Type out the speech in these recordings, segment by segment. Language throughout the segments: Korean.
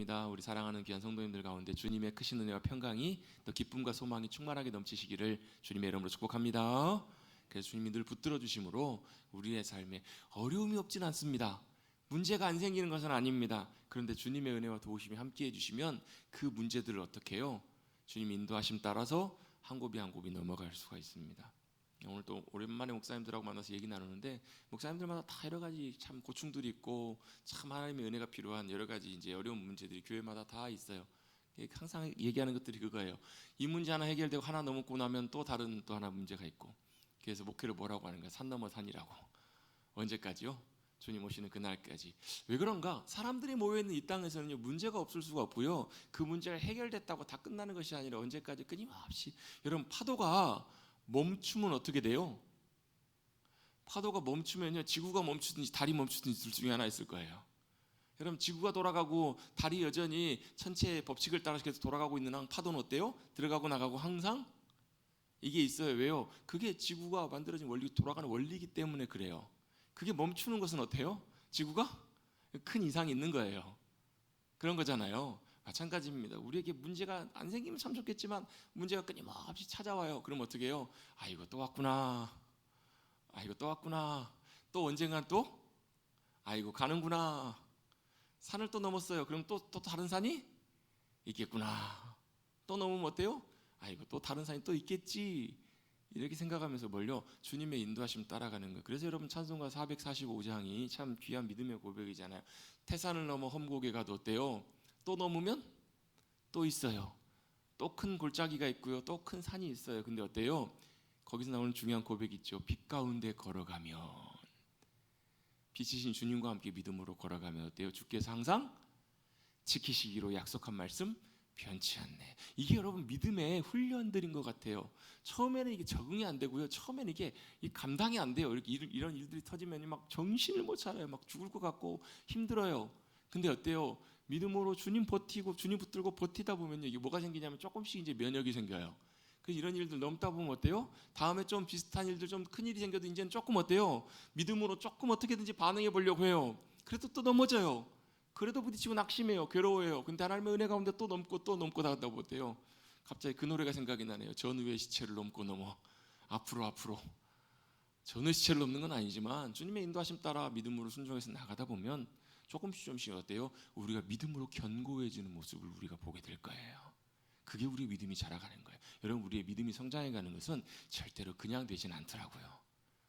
축복합니다. 우리 사랑하는 귀한 성도님들 가운데 주님의 크신 은혜와 평강이 또 기쁨과 소망이 충만하게 넘치시기를 주님의 이름으로 축복합니다. 그래서 주님이 늘 붙들어 주심으로 우리의 삶에 어려움이 없진 않습니다. 문제가 안 생기는 것은 아닙니다. 그런데 주님의 은혜와 도우심이 함께 해주시면 그 문제들을 어떻게 해요? 주님 인도하심 따라서 한 곱이 한 곱이 넘어갈 수가 있습니다. 오늘 또 오랜만에 목사님들하고 만나서 얘기 나누는데 목사님들마다 다 여러 가지 참 고충들이 있고 참 하나님의 은혜가 필요한 여러 가지 이제 어려운 문제들이 교회마다 다 있어요. 항상 얘기하는 것들이 그거예요. 이 문제 하나 해결되고 하나 넘고 나면 또 다른 또 하나 문제가 있고. 그래서 목회를 뭐라고 하는가? 산 넘어 산이라고. 언제까지요? 주님 오시는 그날까지. 왜 그런가? 사람들이 모여있는 이 땅에서는요 문제가 없을 수가 없고요, 그 문제가 해결됐다고 다 끝나는 것이 아니라 언제까지 끊임없이. 여러분, 파도가 멈추면 어떻게 돼요? 파도가 멈추면요 지구가 멈추든지 달이 멈추든지 둘 중에 하나 있을 거예요. 여러분, 지구가 돌아가고 달이 여전히 천체의 법칙을 따라서 계속 돌아가고 있는 한 파도는 어때요? 들어가고 나가고 항상 이게 있어요. 왜요? 그게 지구가 만들어진 원리, 돌아가는 원리이기 때문에 그래요. 그게 멈추는 것은 어때요? 지구가 큰 이상이 있는 거예요. 그런 거잖아요. 마찬가지입니다. 우리에게 문제가 안 생기면 참 좋겠지만 문제가 끊임없이 찾아와요. 그럼 어떻게 해요? 아, 이거 또 왔구나. 아, 이거 또 왔구나. 또 언젠간 또 아이고 가는구나. 산을 또 넘었어요. 그럼 또 다른 산이 있겠구나. 또 넘으면 어때요? 아이고 또 다른 산이 또 있겠지. 이렇게 생각하면서 뭘요? 주님의 인도하심 따라가는 거예요. 그래서 여러분, 찬송가 445장이 참 귀한 믿음의 고백이잖아요. 태산을 넘어 험곡에 가도 어때요? 또 넘으면 또 있어요. 또 큰 골짜기가 있고요, 또 큰 산이 있어요. 근데 어때요? 거기서 나오는 중요한 고백이 있죠. 빛 가운데 걸어가면, 빛이신 주님과 함께 믿음으로 걸어가면 어때요? 주께서 항상 지키시기로 약속한 말씀 변치 않네. 이게 여러분 믿음의 훈련들인 것 같아요. 처음에는 이게 적응이 안 되고요, 처음에는 이게 감당이 안 돼요. 이렇게 이런 일들이 터지면 막 정신을 못 차려요. 막 죽을 것 같고 힘들어요. 근데 어때요? 믿음으로 주님 버티고 주님 붙들고 버티다 보면요, 이게 뭐가 생기냐면 조금씩 이제 면역이 생겨요. 그래서 이런 일들 넘다 보면 어때요? 다음에 좀 비슷한 일들, 좀 큰 일이 생겨도 이제는 조금 어때요? 믿음으로 조금 어떻게든지 반응해 보려고 해요. 그래도 또 넘어져요. 그래도 부딪히고 낙심해요. 괴로워해요. 근데 하나님의 은혜 가운데 또 넘고 나간다 보세요. 갑자기 그 노래가 생각이 나네요. 전우의 시체를 넘고 넘어 앞으로. 전우의 시체를 넘는 건 아니지만 주님의 인도하심 따라 믿음으로 순종해서 나가다 보면 조금씩 어때요? 우리가 믿음으로 견고해지는 모습을 우리가 보게 될 거예요. 그게 우리 믿음이 자라가는 거예요. 여러분, 우리의 믿음이 성장해가는 것은 절대로 그냥 되진 않더라고요.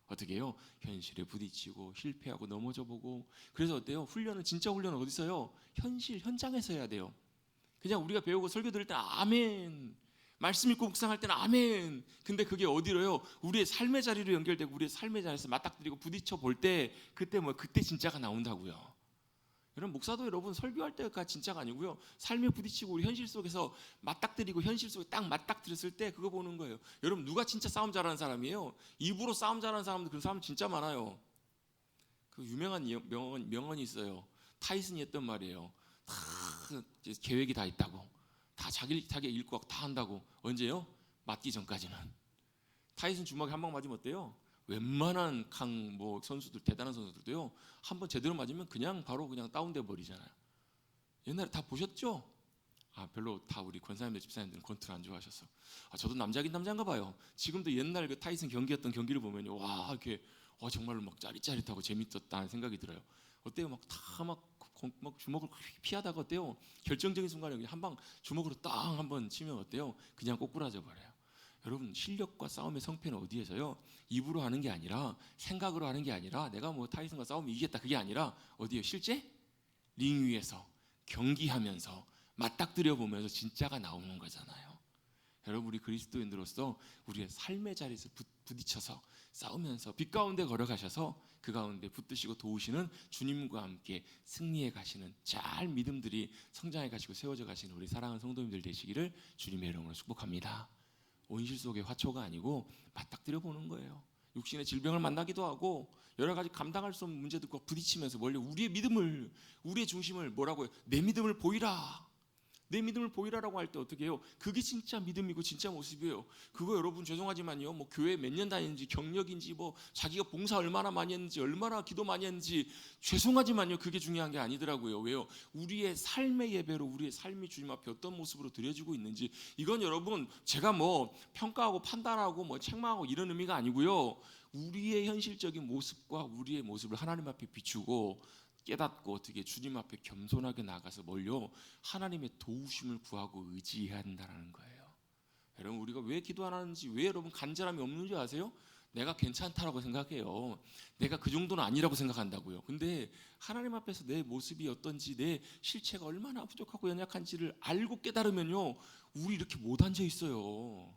어떻게 해요? 현실에 부딪히고 실패하고 넘어져보고. 그래서 어때요? 훈련은, 진짜 훈련은 어디서요? 현장에서 해야 돼요. 그냥 우리가 배우고 설교 들을 때 아멘, 말씀 읽고 묵상할 때는 아멘. 근데 그게 어디로요? 우리의 삶의 자리로 연결되고 우리의 삶의 자리에서 맞닥뜨리고 부딪혀 볼 때 그때 진짜가 나온다고요. 여러분, 목사도 여러분 설교할 때가 진짜가 아니고요, 삶에 부딪히고 우리 현실 속에서 맞닥뜨리고 현실 속에 딱 맞닥뜨렸을 때 그거 보는 거예요. 여러분, 누가 진짜 싸움 잘하는 사람이에요? 입으로 싸움 잘하는 사람들, 그런 사람 진짜 많아요. 그 유명한 명언이 있어요. 타이슨이 했던 말이에요. 다 계획이 다 있다고, 다 자기 읽고 다 한다고. 언제요? 맞기 전까지는. 타이슨 주먹에 한 방 맞으면 어때요? 웬만한 선수들, 대단한 선수들도요, 한번 제대로 맞으면 그냥 바로 다운돼 버리잖아요. 옛날에 다 보셨죠? 별로 다 우리 권사님들, 집사님들은 권투를 안 좋아하셔서. 저도 남자긴 남자인가 봐요. 지금도 옛날 그 타이슨 경기했던 경기를 보면요, 와, 이렇게 정말로 막 짜릿짜릿하고 재밌었다는 생각이 들어요. 어때요? 막 주먹을 피하다가 어때요? 결정적인 순간에 한 방 주먹으로 땅 한번 치면 어때요? 그냥 꼬꾸라져 버려요. 여러분, 실력과 싸움의 성패는 어디에서요? 입으로 하는 게 아니라, 생각으로 하는 게 아니라, 내가 타이슨과 싸우면 이기겠다, 그게 아니라 어디에요? 실제 링 위에서 경기하면서 맞닥뜨려 보면서 진짜가 나오는 거잖아요. 여러분, 우리 그리스도인으로서 우리의 삶의 자리에서 부딪혀서 싸우면서 빛 가운데 걸어가셔서 그 가운데 붙드시고 도우시는 주님과 함께 승리해 가시는 잘 믿음들이 성장해 가시고 세워져 가시는 우리 사랑하는 성도님들 되시기를 주님의 이름으로 축복합니다. 온실 속의 화초가 아니고 맞닥뜨려 보는 거예요. 육신의 질병을 만나기도 하고 여러 가지 감당할 수 없는 문제들과 부딪히면서 원래 우리의 믿음을, 우리의 중심을 뭐라고 해요? 내 믿음을 보이라. 내 믿음을 보이라라고 할 때 어떻게 해요? 그게 진짜 믿음이고 진짜 모습이에요. 그거 여러분 죄송하지만요, 뭐 교회 몇 년 다니는지, 경력인지, 뭐 자기가 봉사 얼마나 많이 했는지, 얼마나 기도 많이 했는지, 죄송하지만요, 그게 중요한 게 아니더라고요. 왜요? 우리의 삶의 예배로, 우리의 삶이 주님 앞에 어떤 모습으로 드려지고 있는지, 이건 여러분 제가 뭐 평가하고 판단하고 뭐 책망하고 이런 의미가 아니고요, 우리의 현실적인 모습과 우리의 모습을 하나님 앞에 비추고 깨닫고 어떻게 주님 앞에 겸손하게 나가서 뭘요? 하나님의 도우심을 구하고 의지한다는 거예요. 여러분, 우리가 왜 기도 안 하는지, 왜 여러분 간절함이 없는 줄 아세요? 내가 괜찮다라고 생각해요. 내가 그 정도는 아니라고 생각한다고요. 근데 하나님 앞에서 내 모습이 어떤지, 내 실체가 얼마나 부족하고 연약한지를 알고 깨달으면요, 우리 이렇게 못 앉아 있어요.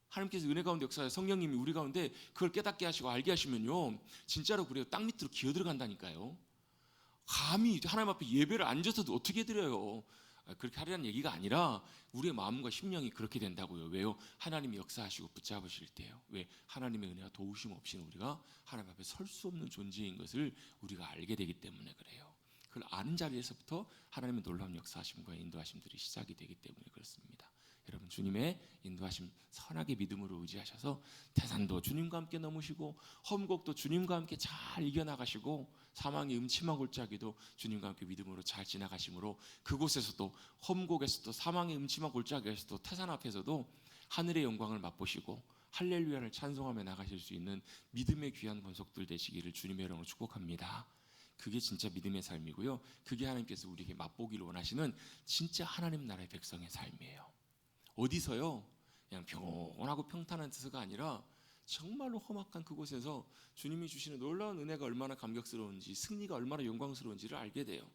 하나님께서 은혜 가운데 역사에 성령님이 우리 가운데 그걸 깨닫게 하시고 알게 하시면요, 진짜로 그래요. 땅 밑으로 기어 들어간다니까요. 감히 하나님 앞에 예배를 앉아서도 어떻게 드려요? 그렇게 하려는 얘기가 아니라 우리의 마음과 심령이 그렇게 된다고요. 왜요? 하나님이 역사하시고 붙잡으실 때요. 왜? 하나님의 은혜와 도우심 없이는 우리가 하나님 앞에 설 수 없는 존재인 것을 우리가 알게 되기 때문에 그래요. 그걸 아는 자리에서부터 하나님의 놀라운 역사하심과 인도하심들이 시작이 되기 때문에 그렇습니다. 여러분, 주님의 인도하심 선하게 믿음으로 의지하셔서 태산도 주님과 함께 넘으시고 험곡도 주님과 함께 잘 이겨나가시고 사망의 음침한 골짜기도 주님과 함께 믿음으로 잘 지나가심으로 그곳에서도, 험곡에서도, 사망의 음침한 골짜기에서도, 태산 앞에서도 하늘의 영광을 맛보시고 할렐루야를 찬송하며 나가실 수 있는 믿음의 귀한 권속들 되시기를 주님의 이름으로 축복합니다. 그게 진짜 믿음의 삶이고요, 그게 하나님께서 우리에게 맛보기를 원하시는 진짜 하나님 나라의 백성의 삶이에요. 어디서요? 그냥 평온하고 평탄한 데서가 아니라 정말로 험악한 그곳에서 주님이 주시는 놀라운 은혜가 얼마나 감격스러운지, 승리가 얼마나 영광스러운지를 알게 돼요.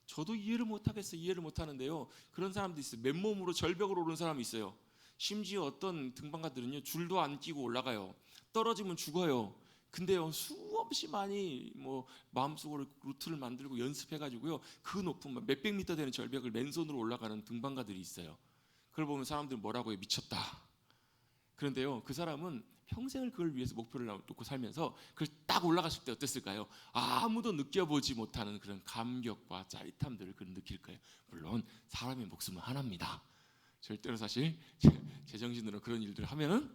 저도 이해를 못하겠어요. 이해를 못하는데요, 그런 사람도 있어요. 맨몸으로 절벽으로 오르는 사람이 있어요. 심지어 어떤 등반가들은요, 줄도 안 끼고 올라가요. 떨어지면 죽어요. 근데요, 수없이 많이 뭐 마음속으로 루트를 만들고 연습해가지고요, 그 높은 몇백 미터 되는 절벽을 맨손으로 올라가는 등반가들이 있어요. 그걸 보면 사람들은 뭐라고 해요? 미쳤다. 그런데요, 그 사람은 평생을 그걸 위해서 목표를 놓고 살면서 그걸 딱 올라갔을 때 어땠을까요? 아무도 느껴보지 못하는 그런 감격과 짜릿함들을 그는 느낄 거예요. 물론 사람의 목숨은 하나입니다. 절대로 사실 제정신으로 그런 일들을 하면은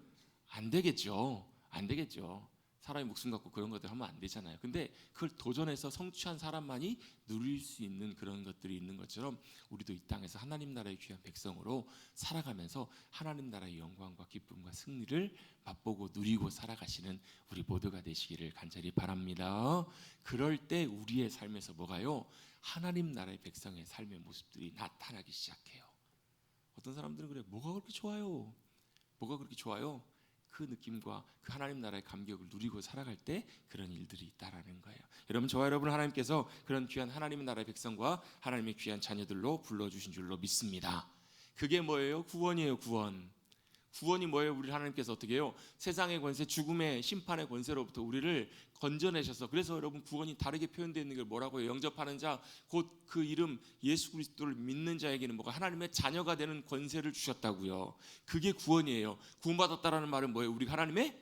안 되겠죠. 안 되겠죠. 사람의 목숨 갖고 그런 것들 하면 안 되잖아요. 근데 그걸 도전해서 성취한 사람만이 누릴 수 있는 그런 것들이 있는 것처럼 우리도 이 땅에서 하나님 나라의 귀한 백성으로 살아가면서 하나님 나라의 영광과 기쁨과 승리를 맛보고 누리고 살아가시는 우리 모두가 되시기를 간절히 바랍니다. 그럴 때 우리의 삶에서 뭐가요? 하나님 나라의 백성의 삶의 모습들이 나타나기 시작해요. 어떤 사람들은 그래, 뭐가 그렇게 좋아요? 뭐가 그렇게 좋아요? 그 느낌과 그 하나님 나라의 감격을 누리고 살아갈 때 그런 일들이 있다라는 거예요. 여러분, 저와 여러분 하나님께서 그런 귀한 하나님의 나라의 백성과 하나님의 귀한 자녀들로 불러주신 줄로 믿습니다. 그게 뭐예요? 구원이에요. 구원. 구원이 뭐예요? 우리 하나님께서 어떻게 해요? 세상의 권세, 죽음의 심판의 권세로부터 우리를 건져내셔서, 그래서 여러분 구원이 다르게 표현되어 있는 게 뭐라고 해요? 영접하는 자, 곧 그 이름 예수 그리스도를 믿는 자에게는 뭐가 하나님의 자녀가 되는 권세를 주셨다고요. 그게 구원이에요. 구원받았다라는 말은 뭐예요? 우리가 하나님의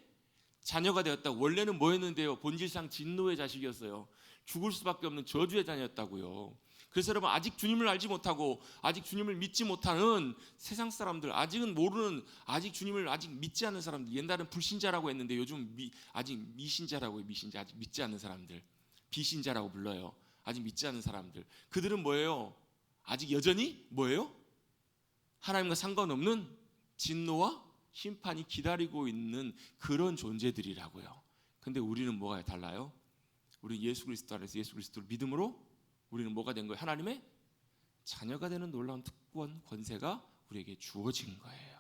자녀가 되었다. 원래는 뭐였는데요? 본질상 진노의 자식이었어요. 죽을 수밖에 없는 저주의 자녀였다고요. 그래서 여러분, 아직 주님을 알지 못하고 아직 주님을 믿지 못하는 세상 사람들, 아직은 모르는, 아직 주님을 아직 믿지 않는 사람들, 옛날엔 불신자라고 했는데 요즘 아직 미신자라고 해요. 미신자, 아직 믿지 않는 사람들, 비신자라고 불러요. 아직 믿지 않는 사람들, 그들은 뭐예요? 아직 여전히 뭐예요? 하나님과 상관없는 진노와 심판이 기다리고 있는 그런 존재들이라고요. 근데 우리는 뭐가 달라요? 우리 예수 그리스도 안에서 예수 그리스도를 믿음으로 우리는 뭐가 된 거예요? 하나님의 자녀가 되는 놀라운 특권, 권세가 우리에게 주어진 거예요.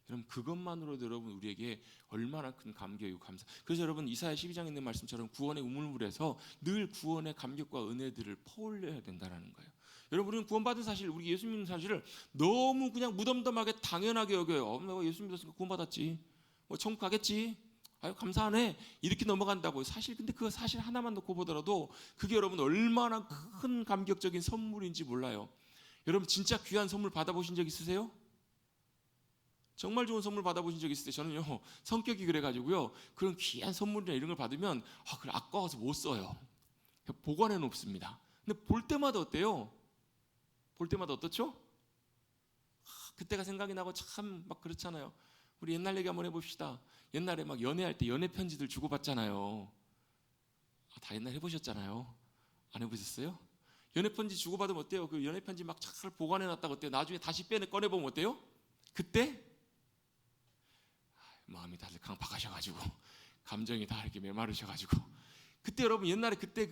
여러분, 그것만으로도 여러분 우리에게 얼마나 큰 감격이고 감사. 그래서 여러분, 이사야 12장에 있는 말씀처럼 구원의 우물물에서 늘 구원의 감격과 은혜들을 퍼올려야 된다는 거예요. 여러분, 우리는 구원받은 사실, 우리 예수 믿는 사실을 너무 그냥 무덤덤하게 당연하게 여겨요. 내가 예수 믿었으니까 구원받았지, 뭐 천국 가겠지, 아유 감사하네, 이렇게 넘어간다고요. 사실 근데 그 사실 하나만 놓고 보더라도 그게 여러분 얼마나 큰 감격적인 선물인지 몰라요. 여러분, 진짜 귀한 선물 받아보신 적 있으세요? 정말 좋은 선물 받아보신 적 있으세요? 저는요, 성격이 그래가지고요, 그런 귀한 선물이나 이런 걸 받으면 그걸 아까워서 못 써요. 보관해 놓습니다. 근데 볼 때마다 어때요? 볼 때마다 어떻죠? 그때가 생각이 나고 참 막 그렇잖아요. 우리 옛날 얘기 한번 해봅시다. 옛날에 막 연애할 때 연애 편지들 주고받잖아요. 다 옛날 해보셨잖아요. 안 해보셨어요? 연애 편지 주고받으면 어때요? 그 연애 편지 막 잘 보관해놨다가 어때요? 나중에 다시 꺼내보면 어때요? 그때 마음이 다들 강팍하셔가지고 감정이 다 이렇게 메마르셔가지고 그때 여러분 옛날에 그때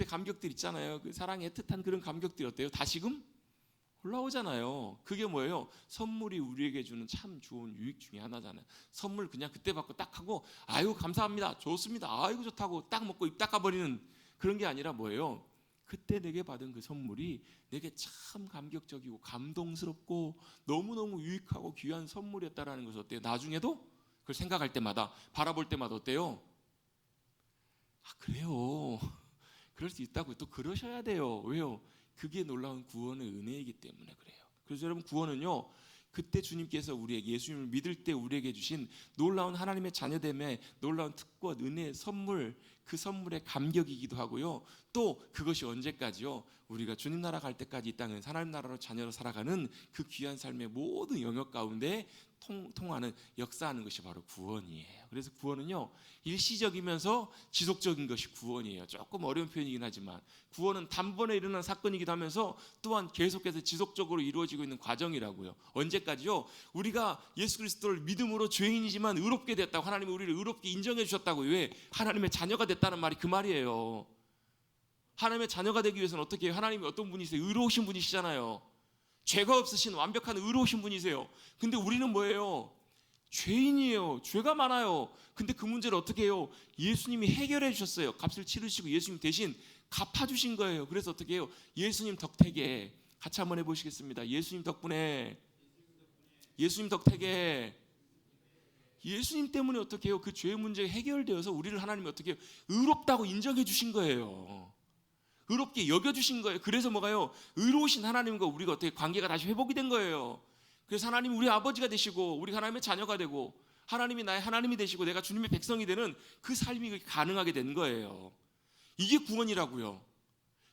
감격들 있잖아요. 그 사랑의 애틋한 그런 감격들이 어때요? 다시금 올라오잖아요. 그게 뭐예요? 선물이 우리에게 주는 참 좋은 유익 중에 하나잖아요. 선물 그냥 그때 받고 딱 하고 아유 감사합니다 좋습니다 아이고 좋다고 딱 먹고 입 닦아버리는 그런 게 아니라 뭐예요? 그때 내게 받은 그 선물이 내게 참 감격적이고 감동스럽고 너무너무 유익하고 귀한 선물이었다라는 것을 어때요? 나중에도 그걸 생각할 때마다 바라볼 때마다 어때요? 아 그래요. 그럴 수 있다고 또 그러셔야 돼요. 왜요? 그게 놀라운 구원의 은혜이기 때문에 그래요. 그래서 여러분 구원은요 그때 주님께서 우리에게 예수님을 믿을 때 우리에게 주신 놀라운 하나님의 자녀됨의 놀라운 특권, 은혜, 선물, 그 선물의 감격이기도 하고요. 또 그것이 언제까지요? 우리가 주님 나라 갈 때까지 이 땅은 하나님 나라로 자녀로 살아가는 그 귀한 삶의 모든 영역 가운데 통하는 역사하는 것이 바로 구원이에요. 그래서 구원은요 일시적이면서 지속적인 것이 구원이에요. 조금 어려운 표현이긴 하지만 구원은 단번에 일어난 사건이기도 하면서 또한 계속해서 지속적으로 이루어지고 있는 과정이라고요. 언제까지요? 우리가 예수 그리스도를 믿음으로 죄인이지만 의롭게 됐다고 하나님이 우리를 의롭게 인정해 주셨다고. 왜? 하나님의 자녀가 됐다는 말이 그 말이에요. 하나님의 자녀가 되기 위해서는 어떻게 해요? 하나님이 어떤 분이세요? 의로우신 분이시잖아요. 죄가 없으신 완벽한 의로우신 분이세요. 근데 우리는 뭐예요? 죄인이에요. 죄가 많아요. 근데 그 문제를 어떻게 해요? 예수님이 해결해 주셨어요. 값을 치르시고 예수님 대신 갚아주신 거예요. 그래서 어떻게 해요? 예수님 덕택에 같이 한번 해보시겠습니다. 예수님 덕분에 예수님 덕택에 예수님 때문에 어떻게 해요? 그 죄의 문제가 해결되어서 우리를 하나님이 어떻게 해요? 의롭다고 인정해 주신 거예요. 의롭게 여겨주신 거예요. 그래서 뭐가요? 의로우신 하나님과 우리가 어떻게 관계가 다시 회복이 된 거예요. 그래서 하나님이 우리 아버지가 되시고 우리 하나님의 자녀가 되고 하나님이 나의 하나님이 되시고 내가 주님의 백성이 되는 그 삶이 가능하게 된 거예요. 이게 구원이라고요.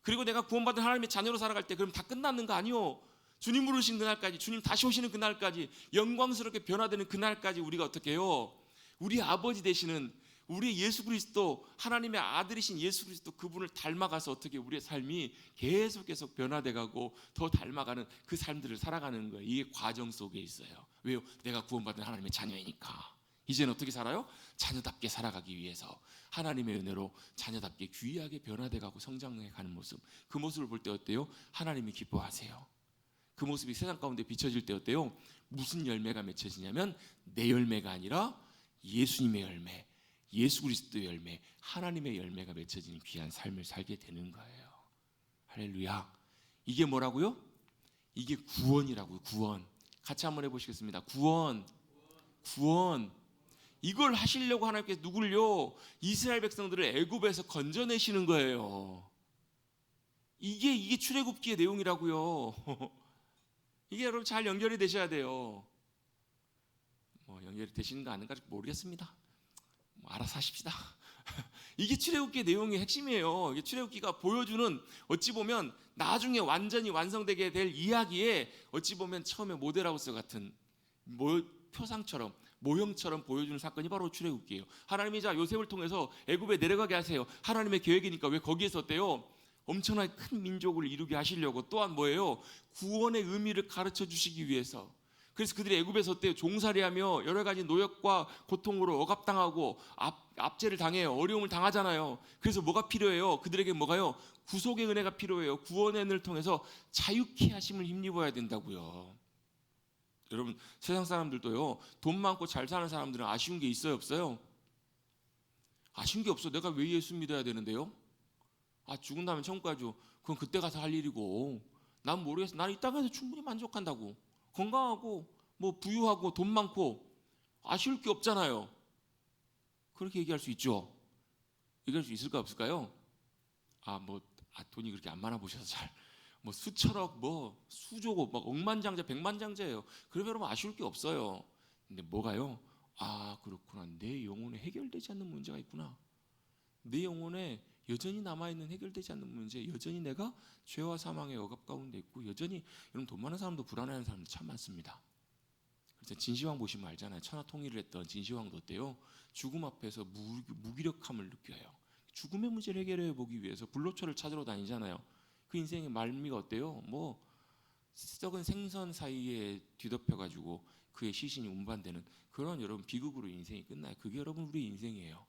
그리고 내가 구원받은 하나님의 자녀로 살아갈 때 그럼 다 끝났는 거 아니요. 주님 부르신 그날까지, 주님 다시 오시는 그날까지, 영광스럽게 변화되는 그날까지 우리가 어떻게 해요? 우리 아버지 되시는 우리 예수 그리스도, 하나님의 아들이신 예수 그리스도 그분을 닮아가서 어떻게 우리의 삶이 계속 변화돼가고 더 닮아가는 그 삶들을 살아가는 거예요. 이게 과정 속에 있어요. 왜요? 내가 구원받은 하나님의 자녀이니까. 이제는 어떻게 살아요? 자녀답게 살아가기 위해서 하나님의 은혜로 자녀답게 귀하게 변화돼가고 성장해가는 모습, 그 모습을 볼 때 어때요? 하나님이 기뻐하세요. 그 모습이 세상 가운데 비춰질 때 어때요? 무슨 열매가 맺혀지냐면 내 열매가 아니라 예수님의 열매, 예수 그리스도의 열매, 하나님의 열매가 맺혀지는 귀한 삶을 살게 되는 거예요. 할렐루야. 이게 뭐라고요? 이게 구원이라고요. 구원. 같이 한번 해보시겠습니다. 구원. 이걸 하시려고 하나님께서 누굴요? 이스라엘 백성들을 애굽에서 건져내시는 거예요. 이게 출애굽기의 내용이라고요. 이게 여러분 잘 연결이 되셔야 돼요. 연결이 되시는가 아닌가 모르겠습니다. 알아서 하십시다. 이게 출애굽기의 내용의 핵심이에요. 이게 출애굽기가 보여주는 어찌 보면 나중에 완전히 완성되게 될 이야기에 어찌 보면 처음에 모델하우스 같은 표상처럼 모형처럼 보여주는 사건이 바로 출애굽기예요. 하나님이 자 요셉을 통해서 애굽에 내려가게 하세요. 하나님의 계획이니까 왜 거기에서 어때요? 엄청나게 큰 민족을 이루게 하시려고 또한 뭐예요? 구원의 의미를 가르쳐 주시기 위해서. 그래서 그들이 애굽에서 어때요? 종살이하며 여러 가지 노역과 고통으로 억압당하고 압제를 당해요. 어려움을 당하잖아요. 그래서 뭐가 필요해요? 그들에게 뭐가요? 구속의 은혜가 필요해요. 구원의 은혜를 통해서 자유케 하심을 힘입어야 된다고요. 여러분 세상 사람들도요 돈 많고 잘 사는 사람들은 아쉬운 게 있어요 없어요? 아쉬운 게 없어. 내가 왜 예수 믿어야 되는데요? 죽은 다음에 천국 가죠. 그건 그때 가서 할 일이고 난 모르겠어. 나는 이 땅에서 충분히 만족한다고. 건강하고 뭐 부유하고 돈 많고 아쉬울 게 없잖아요. 그렇게 얘기할 수 있죠. 얘기할 수 있을까 없을까요? 돈이 그렇게 안 많아 보셔서 잘 수천억 수조고 억만장자 백만장자예요. 그러면 여러분 아쉬울 게 없어요. 근데 뭐가요? 그렇구나. 내 영혼에 해결되지 않는 문제가 있구나. 내 영혼에 여전히 남아있는 해결되지 않는 문제, 여전히 내가 죄와 사망의 억압 가운데 있고 여전히 여러분 돈 많은 사람도 불안해하는 사람도 참 많습니다. 그래서 진시황 보시면 알잖아요. 천하 통일을 했던 진시황도 어때요? 죽음 앞에서 무기력함을 느껴요. 죽음의 문제를 해결해 보기 위해서 불로초를 찾으러 다니잖아요. 그 인생의 말미가 어때요? 뭐 썩은 생선 사이에 뒤덮여가지고 그의 시신이 운반되는 그런 여러분 비극으로 인생이 끝나요. 그게 여러분 우리의 인생이에요.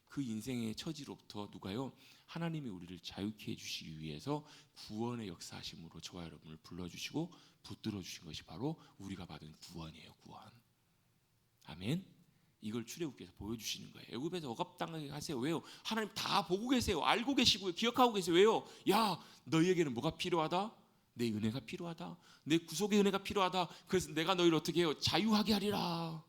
그 인생의 처지로부터 누가요? 하나님이 우리를 자유케 해주시기 위해서 구원의 역사하심으로 저와 여러분을 불러주시고 붙들어 주신 것이 바로 우리가 받은 구원이에요. 구원. 아멘. 이걸 출애굽께서 보여주시는 거예요. 애굽에서 억압당하게 하세요. 왜요? 하나님 다 보고 계세요. 알고 계시고요. 기억하고 계세요. 왜요? 야, 너희에게는 뭐가 필요하다? 내 은혜가 필요하다. 내 구속의 은혜가 필요하다. 그래서 내가 너희를 어떻게 해요? 자유하게 하리라.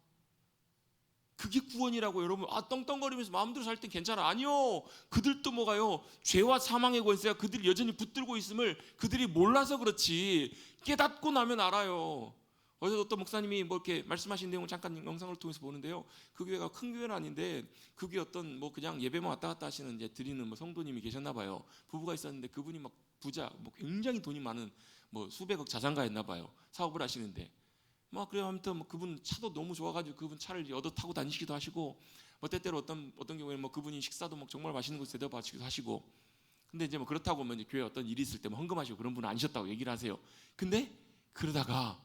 그게 구원이라고. 여러분 떵떵거리면서 마음대로 살 땐 괜찮아. 아니요. 그들도 뭐가요? 죄와 사망의 권세가 그들이 여전히 붙들고 있음을 그들이 몰라서 그렇지 깨닫고 나면 알아요. 어제 어떤 목사님이 뭐 이렇게 말씀하신 내용을 잠깐 영상을 통해서 보는데요. 그 교회가 큰 교회는 아닌데 그 교회 어떤 뭐 그냥 예배만 왔다 갔다 하시는 이제 드리는 뭐 성도님이 계셨나 봐요. 부부가 있었는데 그분이 막 부자, 뭐 굉장히 돈이 많은 뭐 수백억 자산가였나 봐요. 사업을 하시는데 막 그래 아무튼 뭐 그분 차도 너무 좋아가지고 그분 차를 얻어 타고 다니시기도 하시고 뭐 때때로 어떤 경우에는 뭐 그분이 식사도 막 정말 맛있는 곳에 대접하시기도 하시고 근데 이제 뭐 그렇다고 뭐 이제 교회 어떤 일이 있을 때 뭐 헌금하시고 그런 분은 아니셨다고 얘기를 하세요. 근데 그러다가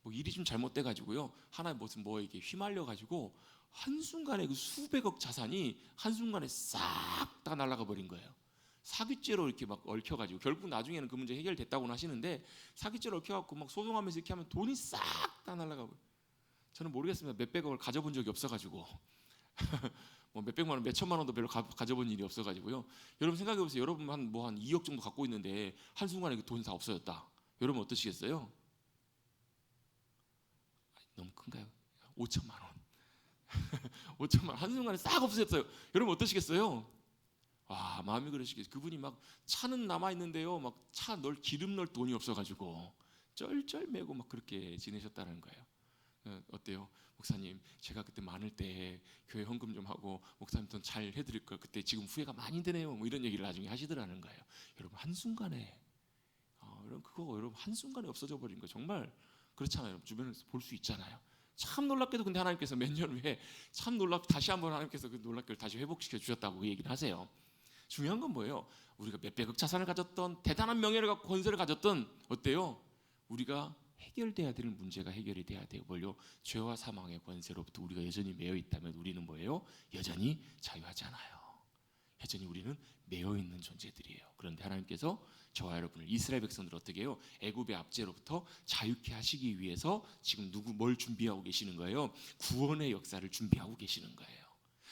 뭐 일이 좀 잘못돼 가지고요 하나 무슨 뭐 이게 휘말려 가지고 한순간에 그 수백억 자산이 한순간에 싹 다 날아가 버린 거예요. 사기죄로 이렇게 막 얽혀가지고 결국 나중에는 그 문제 해결됐다고는 하시는데 사기죄로 얽혀갖고 막 소송하면서 이렇게 하면 돈이 싹 다 날아가고 저는 모르겠습니다. 몇백억을 가져본 적이 없어가지고 뭐 몇백만 원, 몇천만 원도 별로 가져본 일이 없어가지고요. 여러분 생각해보세요. 여러분 한 2억 정도 갖고 있는데 한순간에 그 돈 다 없어졌다. 여러분 어떠시겠어요? 너무 큰가요? 5천만 원 5천만 원 한순간에 싹 없어졌어요. 여러분 어떠시겠어요? 와 마음이 그러시겠어요. 그분이 막 차는 남아 있는데요, 막 차 기름 넣을 돈이 없어가지고 쩔쩔매고 막 그렇게 지내셨다는 거예요. 어때요, 목사님? 제가 그때 많을 때 교회 헌금 좀 하고 목사님 돈 잘 해드릴 걸 그때 지금 후회가 많이 되네요. 뭐 이런 얘기를 나중에 하시더라는 거예요. 여러분 한 순간에 여러분 그거 여러분 한 순간에 없어져 버린 거 정말 그렇잖아요. 주변에서 볼 수 있잖아요. 참 놀랍게도 근데 하나님께서 몇 년 후에 참 다시 한번 하나님께서 그 놀랍게도 다시 회복시켜 주셨다고 그 얘기를 하세요. 중요한 건 뭐예요? 우리가 몇백억 자산을 가졌던 대단한 명예를 갖고 권세를 가졌던 어때요? 우리가 해결돼야 될 문제가 해결이 돼야 돼요. 뭘요? 죄와 사망의 권세로부터 우리가 여전히 매여 있다면 우리는 뭐예요? 여전히 자유하지 않아요. 여전히 우리는 매여 있는 존재들이에요. 그런데 하나님께서 저와 여러분을 이스라엘 백성들을 어떻게 해요? 애굽의 압제로부터 자유케 하시기 위해서 지금 뭘 준비하고 계시는 거예요? 구원의 역사를 준비하고 계시는 거예요.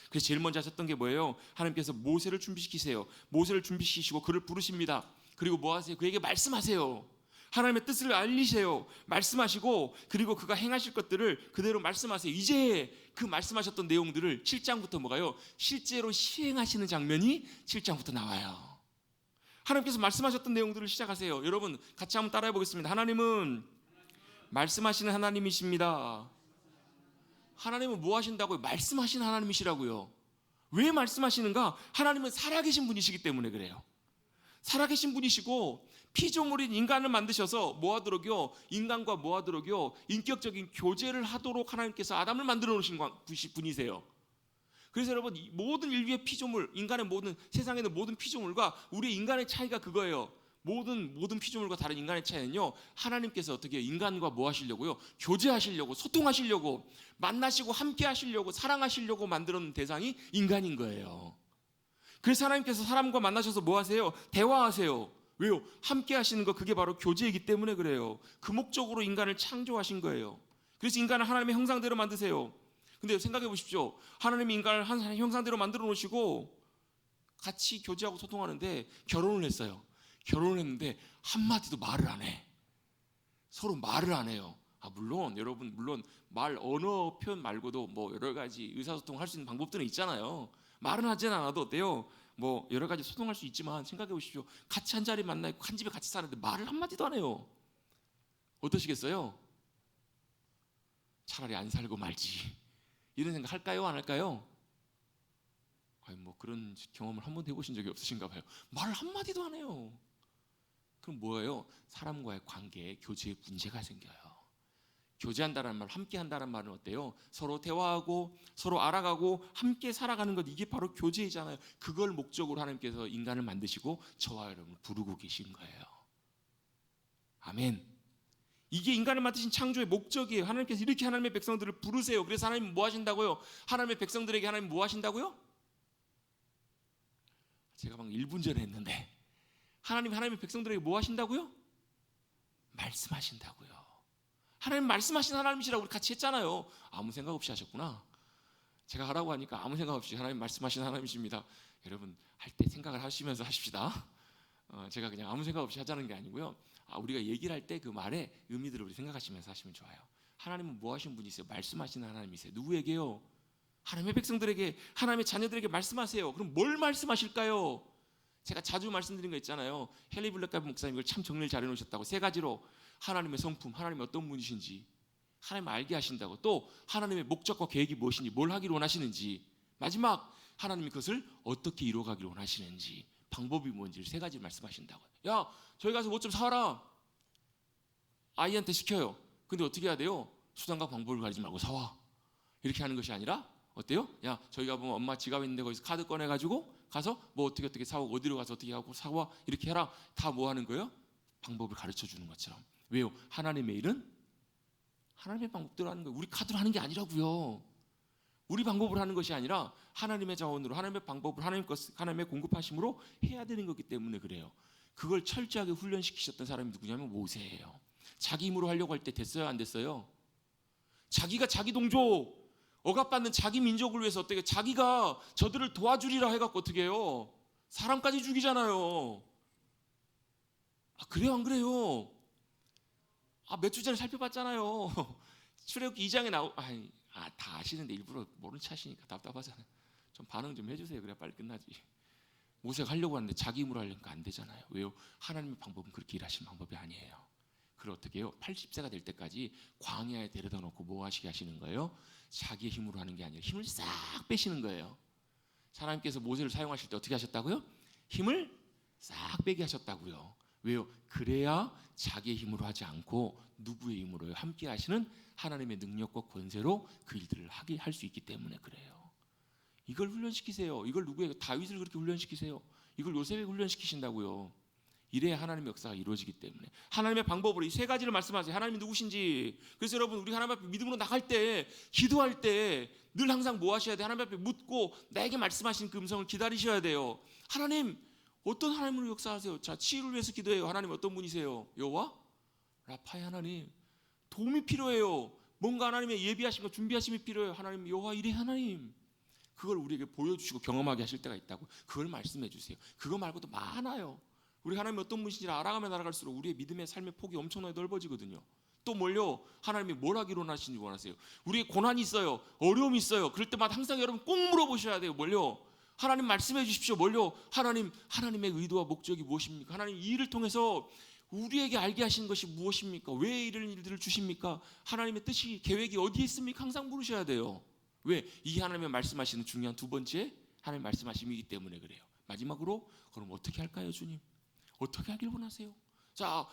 그래서 제일 먼저 하셨던 게 뭐예요? 하나님께서 모세를 준비시키세요. 모세를 준비시키시고 그를 부르십니다. 그리고 뭐 하세요? 그에게 말씀하세요. 하나님의 뜻을 알리세요. 말씀하시고 그리고 그가 행하실 것들을 그대로 말씀하세요. 이제 그 말씀하셨던 내용들을 7장부터 뭐가요? 실제로 시행하시는 장면이 7장부터 나와요. 하나님께서 말씀하셨던 내용들을 시작하세요. 여러분 같이 한번 따라해 보겠습니다. 하나님은 말씀하시는 하나님이십니다. 하나님은 뭐 하신다고요? 말씀하시는 하나님이시라고요. 왜 말씀하시는가? 하나님은 살아계신 분이시기 때문에 그래요. 살아계신 분이시고 피조물인 인간을 만드셔서 뭐하도록요? 인간과 뭐하도록요? 인격적인 교제를 하도록 하나님께서 아담을 만들어 놓으신 분이세요. 그래서 여러분 모든 인류의 피조물, 인간의 모든 세상에 있는 모든 피조물과 우리 인간의 차이가 그거예요. 모든 피조물과 다른 인간의 차이는요, 하나님께서 어떻게 인간과 뭐 하시려고요? 교제하시려고, 소통하시려고, 만나시고 함께 하시려고, 사랑하시려고 만들어 놓은 대상이 인간인 거예요. 그래서 하나님께서 사람과 만나셔서 뭐 하세요? 대화하세요. 왜요? 함께 하시는 거, 그게 바로 교제이기 때문에 그래요. 그 목적으로 인간을 창조하신 거예요. 그래서 인간을 하나님의 형상대로 만드세요. 근데 생각해 보십시오. 하나님이 인간을 한 형상대로 만들어 놓으시고 같이 교제하고 소통하는데 결혼을 했어요. 결혼을 했는데 한마디도 말을 안 해. 서로 말을 안 해요. 물론 여러분 언어 표현 말고도 뭐 여러 가지 의사소통을 할 수 있는 방법들은 있잖아요. 말은 하진 않아도 어때요? 뭐 여러 가지 소통할 수 있지만 생각해 보십시오. 같이 한 자리 만나 있고 한 집에 같이 사는데 말을 한마디도 안 해요. 어떠시겠어요? 차라리 안 살고 말지 이런 생각 할까요? 안 할까요? 뭐 그런 경험을 한 번도 해보신 적이 없으신가 봐요. 말 한마디도 안 해요. 그럼 뭐예요? 사람과의 관계에 교제에 문제가 생겨요. 교제한다는 말, 함께 한다는 말은 어때요? 서로 대화하고 서로 알아가고 함께 살아가는 것, 이게 바로 교제이잖아요. 그걸 목적으로 하나님께서 인간을 만드시고 저와 여러분을 부르고 계신 거예요. 아멘. 이게 인간을 만드신 창조의 목적이에요. 하나님께서 이렇게 하나님의 백성들을 부르세요. 그래서 하나님 뭐 하신다고요? 하나님의 백성들에게 하나님 뭐 하신다고요? 제가 방금 1분 전에 했는데 하나님의 백성들에게 뭐 하신다고요? 말씀하신다고요. 하나님 말씀하신 하나님이시라고 우리 같이 했잖아요. 아무 생각 없이 하셨구나. 제가 하라고 하니까 아무 생각 없이 하나님 말씀하신 하나님이십니다. 여러분 할 때 생각을 하시면서 하십시다. 제가 그냥 아무 생각 없이 하자는 게 아니고요. 우리가 얘기를 할 때 그 말의 의미들을 우리 생각하시면서 하시면 좋아요. 하나님은 뭐 하신 분이세요? 말씀하시는 하나님이세요. 누구에게요? 하나님의 백성들에게, 하나님의 자녀들에게 말씀하세요. 그럼 뭘 말씀하실까요? 제가 자주 말씀드린 거 있잖아요. 헨리 블랙가드 목사님 이걸 참 정리를 잘 해놓으셨다고. 3가지로 하나님의 성품, 하나님이 어떤 분이신지 하나님 알게 하신다고. 또 하나님의 목적과 계획이 무엇인지, 뭘 하기를 원하시는지, 마지막 하나님이 그것을 어떻게 이루어가기를 원하시는지, 방법이 뭔지를 3가지 말씀하신다고. 야, 저희 가서 뭐 좀 사와라. 아이한테 시켜요. 근데 어떻게 해야 돼요? 수단과 방법을 가리지 말고 사와. 이렇게 하는 것이 아니라 어때요? 야, 저희가 보면 엄마 지갑 있는데 거기서 카드 꺼내가지고 가서 뭐 어떻게 사오고 어디로 가서 어떻게 하고 사와, 이렇게 해라. 다 뭐 하는 거예요? 방법을 가르쳐 주는 것처럼. 왜요? 하나님의 일은 하나님의 방법대로 하는 거예요. 우리 카드로 하는 게 아니라고요. 우리 방법으로 하는 것이 아니라 하나님의 자원으로, 하나님의 방법으로, 하나님의 공급하심으로 해야 되는 거기 때문에 그래요. 그걸 철저하게 훈련시키셨던 사람이 누구냐면 모세예요. 자기 힘으로 하려고 할 때 됐어요, 안 됐어요? 자기가 자기 동족, 억압받는 자기 민족을 위해서 어떻게, 자기가 저들을 도와주리라 해갖고 어떻게 해요? 사람까지 죽이잖아요. 그래요, 안 그래요? 몇 주 전에 살펴봤잖아요. 출애굽기 2장에 다 아시는데 일부러 모른 체 하시니까 답답하잖아요. 좀 반응 좀 해주세요. 그래야 빨리 끝나지. 모세가 하려고 하는데 자기 힘으로 하려니까 안 되잖아요. 왜요? 하나님의 방법은 그렇게 일하시는 방법이 아니에요. 그걸 어떻게 해요? 80세가 될 때까지 광야에 데려다 놓고 뭐 하시게 하시는 거예요? 자기의 힘으로 하는 게 아니라 힘을 싹 빼시는 거예요. 하나님께서 모세를 사용하실 때 어떻게 하셨다고요? 힘을 싹 빼게 하셨다고요. 왜요? 그래야 자기의 힘으로 하지 않고 누구의 힘으로요? 함께 하시는 하나님의 능력과 권세로 그 일들을 하게 할 수 있기 때문에 그래요. 이걸 훈련시키세요. 이걸 누구에게? 다윗을 그렇게 훈련시키세요. 이걸 요셉에게 훈련시키신다고요. 이래야 하나님의 역사가 이루어지기 때문에. 하나님의 방법으로 이 3가지를 말씀하세요. 하나님이 누구신지. 그래서 여러분, 우리 하나님 앞에 믿음으로 나갈 때, 기도할 때 늘 항상 뭐 하셔야 돼요? 하나님 앞에 묻고 나에게 말씀하시는 그 음성을 기다리셔야 돼요. 하나님, 어떤 하나님으로 역사하세요? 자, 치유를 위해서 기도해요. 하나님 어떤 분이세요? 여호와 라파의 하나님. 도움이 필요해요. 뭔가 하나님의 예비하심과 준비하심이 필요해요. 하나님, 여호와 이레 하나님. 그걸 우리에게 보여주시고 경험하게 하실 때가 있다고. 그걸 말씀해 주세요. 그거 말고도 많아요. 우리 하나님이 어떤 분이신지를 알아가면 알아갈수록 우리의 믿음의 삶의 폭이 엄청나게 넓어지거든요. 또 뭘요? 하나님이 뭘 하기로 원하시는지 원하세요. 우리의 고난이 있어요. 어려움이 있어요. 그럴 때마다 항상 여러분 꼭 물어보셔야 돼요. 뭘요? 하나님 말씀해 주십시오. 뭘요? 하나님의 의도와 목적이 무엇입니까? 하나님 이 일을 통해서 우리에게 알게 하신 것이 무엇입니까? 왜 이런 일들을 주십니까? 하나님의 뜻이, 계획이 어디에 있습니까? 항상 물으셔야 돼요. 왜? 이게 하나님의 말씀하시는 중요한 2번째 하나님 말씀하심이기 때문에 그래요. 마지막으로, 그럼 어떻게 할까요, 주님? 어떻게 하길 원하세요? 자,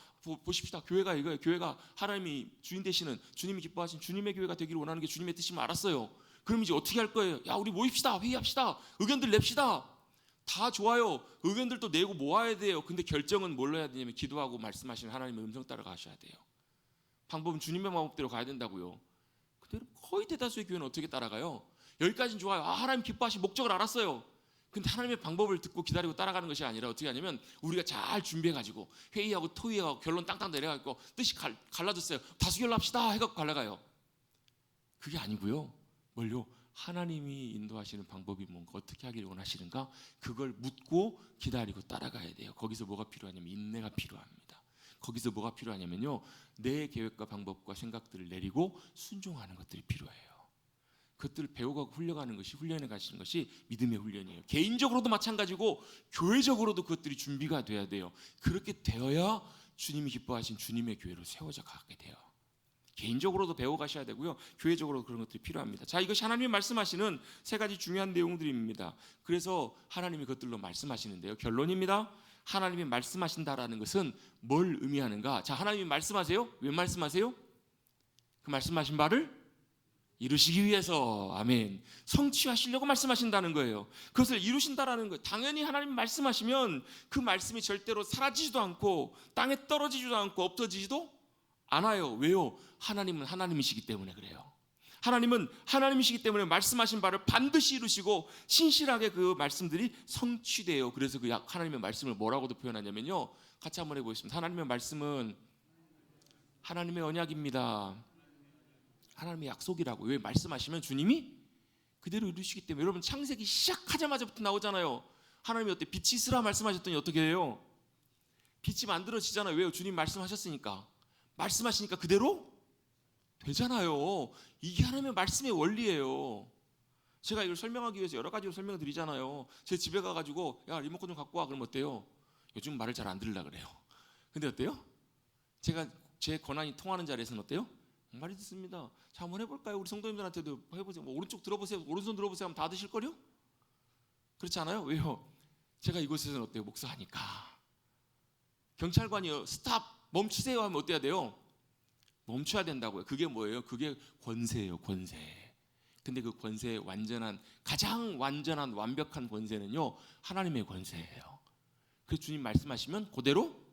보십시다. 교회가 이거예요. 교회가 하나님이 주인 되시는, 주님이 기뻐하신 주님의 교회가 되기를 원하는 게 주님의 뜻이면 알았어요. 그럼 이제 어떻게 할 거예요? 야, 우리 모입시다. 회의합시다. 의견들 냅시다. 다 좋아요. 의견들도 내고 모아야 돼요. 근데 결정은 뭘로 해야 되냐면 기도하고 말씀하시는 하나님의 음성 따라 가셔야 돼요. 방법은 주님의 방법대로 가야 된다고요. 근데 거의 대다수의 교회는 어떻게 따라가요? 여기까지는 좋아요. 하나님 기뻐하신 목적을 알았어요. 근데 하나님의 방법을 듣고 기다리고 따라가는 것이 아니라 어떻게 하냐면 우리가 잘 준비해가지고 회의하고 토의하고 결론 땅땅 내려가고 뜻이 갈라졌어요. 다수결로 합시다 해갖고 갈라가요. 그게 아니고요. 뭘요? 하나님이 인도하시는 방법이 뭔가, 어떻게 하기를 원하시는가, 그걸 묻고 기다리고 따라가야 돼요. 거기서 뭐가 필요하냐면 인내가 필요합니다. 거기서 뭐가 필요하냐면요, 내 계획과 방법과 생각들을 내리고 순종하는 것들이 필요해요. 그것들을 배워가고 훈련해 가시는 것이 믿음의 훈련이에요. 개인적으로도 마찬가지고 교회적으로도 그것들이 준비가 돼야 돼요. 그렇게 되어야 주님이 기뻐하신 주님의 교회로 세워져 가게 돼요. 개인적으로도 배워가셔야 되고요, 교회적으로도 그런 것들이 필요합니다. 자, 이것이 하나님이 말씀하시는 3가지 중요한 내용들입니다. 그래서 하나님이 그것들로 말씀하시는데요, 결론입니다. 하나님이 말씀하신다라는 것은 뭘 의미하는가? 자, 하나님이 말씀하세요. 왜 말씀하세요? 그 말씀하신 바를 이루시기 위해서, 아멘, 성취하시려고 말씀하신다는 거예요. 그것을 이루신다라는 거예요. 당연히 하나님 말씀하시면 그 말씀이 절대로 사라지지도 않고 땅에 떨어지지도 않고 없어지지도 않아요. 왜요? 하나님은 하나님이시기 때문에 그래요. 하나님은 하나님이시기 때문에 말씀하신 바를 반드시 이루시고 신실하게 그 말씀들이 성취돼요. 그래서 그 하나님의 말씀을 뭐라고도 표현하냐면요, 같이 한번 해보겠습니다. 하나님의 말씀은 하나님의 언약입니다. 하나님의 약속이라고. 왜? 말씀하시면 주님이 그대로 이루시기 때문에. 여러분, 창세기 시작하자마자부터 나오잖아요. 하나님이 어때? 빛이 있으라 말씀하셨더니 어떻게 해요? 빛이 만들어지잖아요. 왜요? 주님 말씀하셨으니까. 말씀하시니까 그대로 되잖아요. 이게 하나님의 말씀의 원리예요. 제가 이걸 설명하기 위해서 여러 가지로 설명을 드리잖아요. 제 집에 가가지고 야, 리모컨 좀 갖고 와. 그러면 어때요? 요즘 말을 잘 안 들으려고 그래요. 근데 어때요? 제가 제 권한이 통하는 자리에서는 어때요? 말이 듣습니다. 자, 한번 해볼까요? 우리 성도님들한테도 해보세요. 뭐 오른쪽 들어보세요, 오른손 들어보세요 하면 다 드실걸요? 그렇지 않아요? 왜요? 제가 이곳에서는 어때요? 목사하니까. 경찰관이요, 스탑, 멈추세요 하면 어때야 돼요? 멈춰야 된다고요. 그게 뭐예요? 그게 권세예요, 권세. 근데 그 권세의 가장 완전한 완벽한 권세는요, 하나님의 권세예요. 그래서 주님 말씀하시면 그대로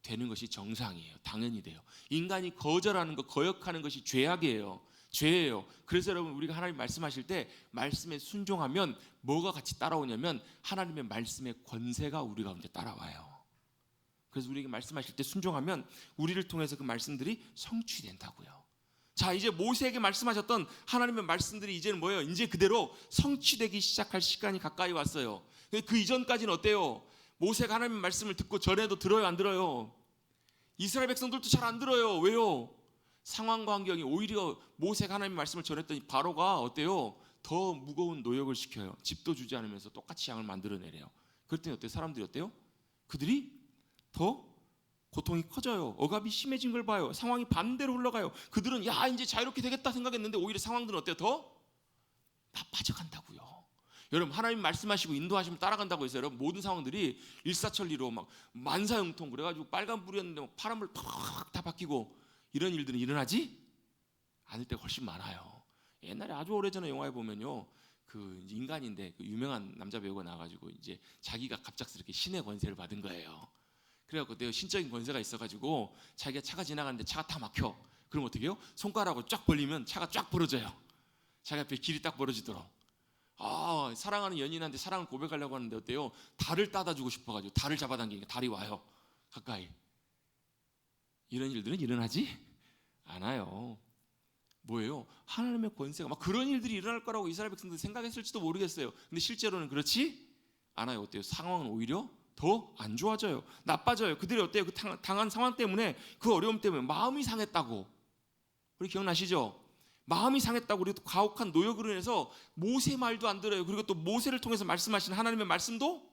되는 것이 정상이에요. 당연히 돼요. 인간이 거절하는 것, 거역하는 것이 죄악이에요. 죄예요. 그래서 여러분, 우리가 하나님 말씀하실 때 말씀에 순종하면 뭐가 같이 따라오냐면 하나님의 말씀의 권세가 우리 가운데 따라와요. 그래서 우리에게 말씀하실 때 순종하면 우리를 통해서 그 말씀들이 성취된다고요. 자, 이제 모세에게 말씀하셨던 하나님의 말씀들이 이제는 뭐예요? 이제 그대로 성취되기 시작할 시간이 가까이 왔어요. 그 이전까지는 어때요? 모세가 하나님의 말씀을 듣고 전에도 들어요, 안 들어요? 이스라엘 백성들도 잘 안 들어요. 왜요? 상황과 환경이. 오히려 모세가 하나님의 말씀을 전했더니 바로가 어때요? 더 무거운 노역을 시켜요. 집도 주지 않으면서 똑같이 양을 만들어내래요. 그랬더니 어때요? 사람들이 어때요? 그들이 더 고통이 커져요. 억압이 심해진 걸 봐요. 상황이 반대로 흘러가요. 그들은 야, 이제 자유롭게 되겠다 생각했는데 오히려 상황들은 어때요? 더 나빠져 간다고요. 여러분, 하나님 말씀하시고 인도하시면 따라간다고 해서 여러분 모든 상황들이 일사천리로 막 만사형통 그래가지고 빨간 불이었는데 막 파란불 팍 다 바뀌고 이런 일들은 일어나지 않을 때가 훨씬 많아요. 옛날에 아주 오래전에 영화에 보면요, 그 인간인데 그 유명한 남자 배우가 나와가지고 이제 자기가 갑작스럽게 신의 권세를 받은 거예요. 그래갖고 내가 신적인 권세가 있어가지고 자기가 차가 지나가는데 차가 다 막혀. 그럼 어떻게 해요? 손가락으로 쫙 벌리면 차가 쫙 벌어져요. 자기 앞에 길이 딱 벌어지도록. 아, 사랑하는 연인한테 사랑을 고백하려고 하는데 어때요? 달을 따다 주고 싶어가지고 달을 잡아당기니까 달이 와요, 가까이. 이런 일들은 일어나지 않아요. 뭐예요? 하나님의 권세가. 막 그런 일들이 일어날 거라고 이스라엘 백성들이 생각했을지도 모르겠어요. 근데 실제로는 그렇지 않아요. 어때요? 상황은 오히려 더 안 좋아져요. 나빠져요. 그들이 어때요? 그 당한 상황 때문에, 그 어려움 때문에 마음이 상했다고. 우리 기억나시죠? 마음이 상했다고. 그리고 또 가혹한 노역으로 인해서 모세 말도 안 들어요. 그리고 또 모세를 통해서 말씀하신 하나님의 말씀도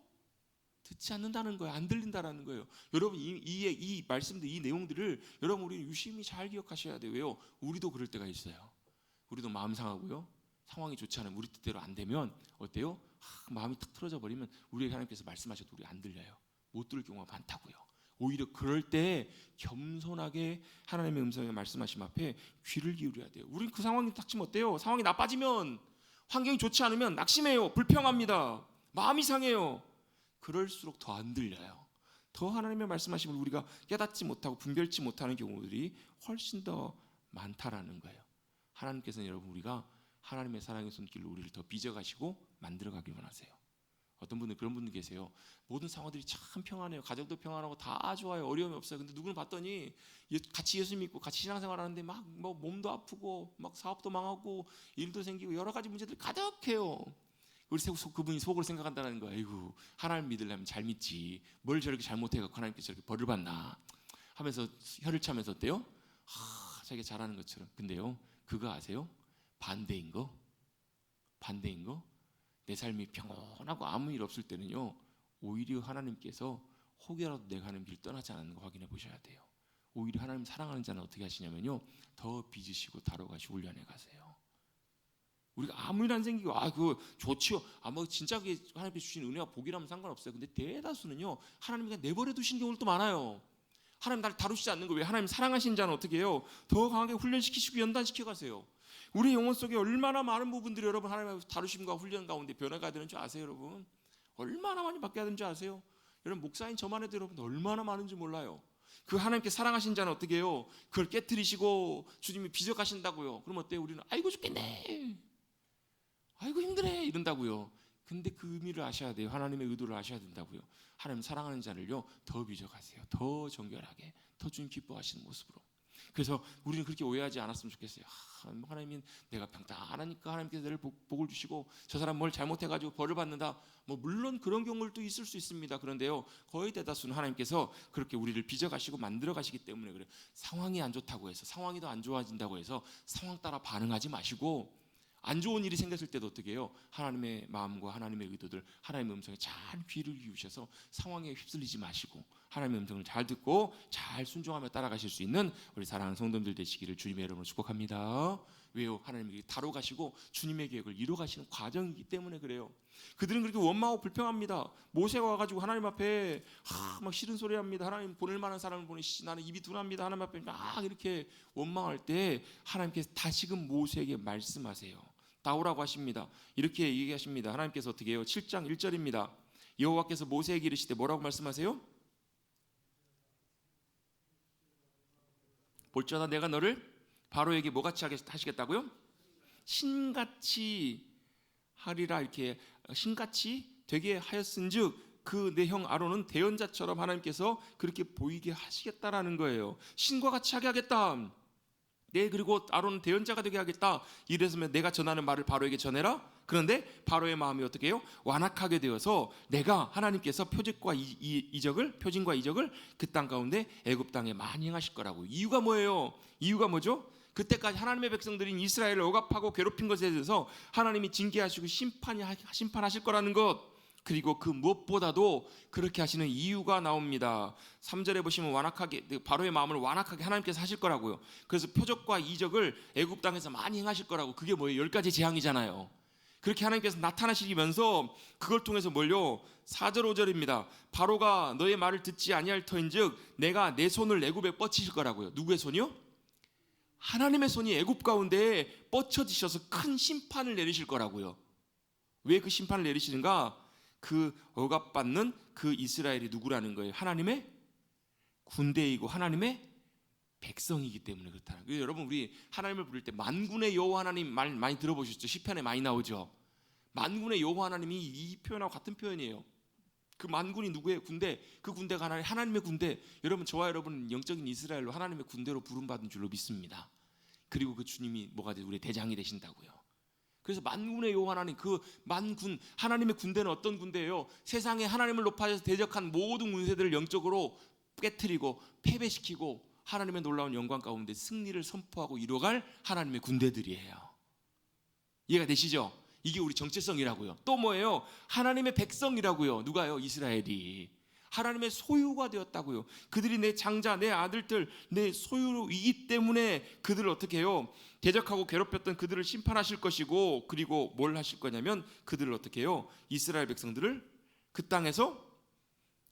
듣지 않는다는 거예요. 안 들린다라는 거예요. 여러분, 이 말씀들, 이 내용들을 여러분 우리 유심히 잘 기억하셔야 돼요. 왜요? 우리도 그럴 때가 있어요. 우리도 마음 상하고요, 상황이 좋지 않으면, 우리 뜻대로 안 되면 어때요? 마음이 탁 틀어져 버리면 우리에게 하나님께서 말씀하셔도 우리 안 들려요. 못 들을 경우가 많다고요. 오히려 그럴 때 겸손하게 하나님의 음성에 말씀하심 앞에 귀를 기울여야 돼요. 우린 그 상황이 닥치면 어때요? 상황이 나빠지면, 환경이 좋지 않으면 낙심해요. 불평합니다. 마음이 상해요. 그럴수록 더 안 들려요. 더 하나님의 말씀하심을 우리가 깨닫지 못하고 분별치 못하는 경우들이 훨씬 더 많다라는 거예요. 하나님께서는 여러분, 우리가 하나님의 사랑의 손길로 우리를 더 빚어가시고 만들어가길 원하세요. 어떤 분들, 그런 분들 계세요. 모든 상황들이 참 평안해요. 가정도 평안하고 다 좋아요. 어려움이 없어요. 근데 누구는 봤더니 같이 예수 믿고 같이 신앙생활하는데 막 뭐 몸도 아프고 막 사업도 망하고 일도 생기고 여러 가지 문제들이 가득해요. 우리 그분이 속으로 생각한다는 거예요. 아이고, 하나님 믿으려면 잘 믿지. 뭘 저렇게 잘못해갖고 하나님께서 저렇게 벌을 받나 하면서 혀를 차면서 어때요? 자기가 잘하는 것처럼. 근데요, 그거 아세요? 반대인 거? 내 삶이 평온하고 아무 일 없을 때는요, 오히려 하나님께서 혹여라도 내가 하는 길 떠나지 않는 거 확인해 보셔야 돼요. 오히려 하나님 사랑하는 자는 어떻게 하시냐면요, 더 빚으시고 다뤄가시고 훈련해 가세요. 우리가 아무 일 안 생기고 그거 좋지요. 뭐 진짜 그게 하나님께서 주신 은혜와 복이라면 상관없어요. 근데 대다수는요, 하나님이 그냥 내버려 두신 경우도 많아요. 하나님 나를 다루시지 않는 거예요. 왜? 하나님 사랑하신 자는 어떻게 해요? 더 강하게 훈련시키시고 연단시켜 가세요. 우리 영혼 속에 얼마나 많은 부분들이 여러분 하나님의 다루심과 훈련 가운데 변화가 되는 줄 아세요, 여러분? 얼마나 많이 바뀌어야 되는 줄 아세요? 여러분 목사인 저만 해도 여러분 얼마나 많은지 몰라요. 그 하나님께 사랑하신 자는 어떻게 해요? 그걸 깨트리시고 주님이 비적하신다고요. 그럼 어때요? 우리는 아이고 죽겠네, 아이고 힘드네 이런다고요. 근데 그 의미를 아셔야 돼요. 하나님의 의도를 아셔야 된다고요. 하나님 사랑하는 자를요 더 비적하세요. 더 정결하게, 더 주님 기뻐하시는 모습으로. 그래서 우리는 그렇게 오해하지 않았으면 좋겠어요. 하나님이 내가 평탄하니까 하나님께서 나를 복을 주시고 저 사람 뭘 잘못해가지고 벌을 받는다. 뭐 물론 그런 경우도 있을 수 있습니다. 그런데요 거의 대다수는 하나님께서 그렇게 우리를 빚어가시고 만들어가시기 때문에 그래요. 상황이 안 좋다고 해서, 상황이 더 안 좋아진다고 해서 상황 따라 반응하지 마시고, 안 좋은 일이 생겼을 때도 어떻게 해요? 하나님의 마음과 하나님의 의도들, 하나님의 음성에 잘 귀를 기우셔서 상황에 휩쓸리지 마시고 하나님의 음성을 잘 듣고 잘 순종하며 따라가실 수 있는 우리 사랑하는 성도님들 되시기를 주님의 이름으로 축복합니다. 왜요? 하나님이 다뤄가시고 주님의 계획을 이루어가시는 과정이기 때문에 그래요. 그들은 그렇게 원망하고 불평합니다. 모세가 와가지고 하나님 앞에 막 싫은 소리 합니다. 하나님 보낼 만한 사람을 보내시지 나는 입이 둔합니다. 하나님 앞에 막 이렇게 원망할 때 하나님께서 다시금 모세에게 말씀하세요. 나오라고 하십니다. 이렇게 얘기하십니다. 하나님께서 어떻게 해요? 7장 1절입니다. 여호와께서 모세에게 이르시되 뭐라고 말씀하세요? 볼지어다 내가 너를 바로에게 뭐같이 하시겠다고요? 신같이 하리라. 이렇게 신같이 되게 하였은즉 그 내 형 아론은 대언자처럼 하나님께서 그렇게 보이게 하시겠다라는 거예요. 신과 같이 하게 하겠다. 네, 그리고 아론은 대언자가 되게 하겠다. 이래서면 내가 전하는 말을 바로에게 전해라. 그런데 바로의 마음이 어떻게 해요? 완악하게 되어서 내가 하나님께서 표징과 이적을 그 땅 가운데 애굽 땅에 많이 행하실 거라고. 이유가 뭐예요? 이유가 뭐죠? 그때까지 하나님의 백성들인 이스라엘을 억압하고 괴롭힌 것에 대해서 하나님이 징계하시고 심판하실 거라는 것. 그리고 그 무엇보다도 그렇게 하시는 이유가 나옵니다. 3절에 보시면 완악하게, 바로의 마음을 완악하게 하나님께서 하실 거라고요. 그래서 표적과 이적을 애굽 땅에서 많이 행하실 거라고. 그게 뭐예요? 10가지 재앙이잖아요. 그렇게 하나님께서 나타나시면서 그걸 통해서 뭘요? 4절 5절입니다. 바로가 너의 말을 듣지 아니할 터인즉 내가 내 손을 애굽에 뻗치실 거라고요. 누구의 손이요? 하나님의 손이 애굽 가운데 뻗쳐지셔서 큰 심판을 내리실 거라고요. 왜 그 심판을 내리시는가? 그 억압받는 그 이스라엘이 누구라는 거예요? 하나님의 군대이고 하나님의 백성이기 때문에 그렇다는 거예요. 여러분 우리 하나님을 부를 때 만군의 여호와 하나님 말 많이 들어보셨죠? 시편에 많이 나오죠. 만군의 여호와 하나님이 이 표현하고 같은 표현이에요. 그 만군이 누구예요? 군대. 그 군대가 하나님의 군대. 여러분 저와 여러분은 영적인 이스라엘로 하나님의 군대로 부름받은 줄로 믿습니다. 그리고 그 주님이 뭐가 돼? 우리의 대장이 되신다고요. 그래서 만군의 여호와 하나님, 그 만군, 하나님의 군대는 어떤 군대예요? 세상에 하나님을 높아져서 대적한 모든 운세들을 영적으로 깨트리고 패배시키고 하나님의 놀라운 영광 가운데 승리를 선포하고 이뤄갈 하나님의 군대들이에요. 이해가 되시죠? 이게 우리 정체성이라고요. 또 뭐예요? 하나님의 백성이라고요. 누가요? 이스라엘이 하나님의 소유가 되었다고요. 그들이 내 장자, 내 아들들, 내 소유이기 때문에 그들을 어떻게 해요? 대적하고 괴롭혔던 그들을 심판하실 것이고, 그리고 뭘 하실 거냐면 그들을 어떻게 해요? 이스라엘 백성들을 그 땅에서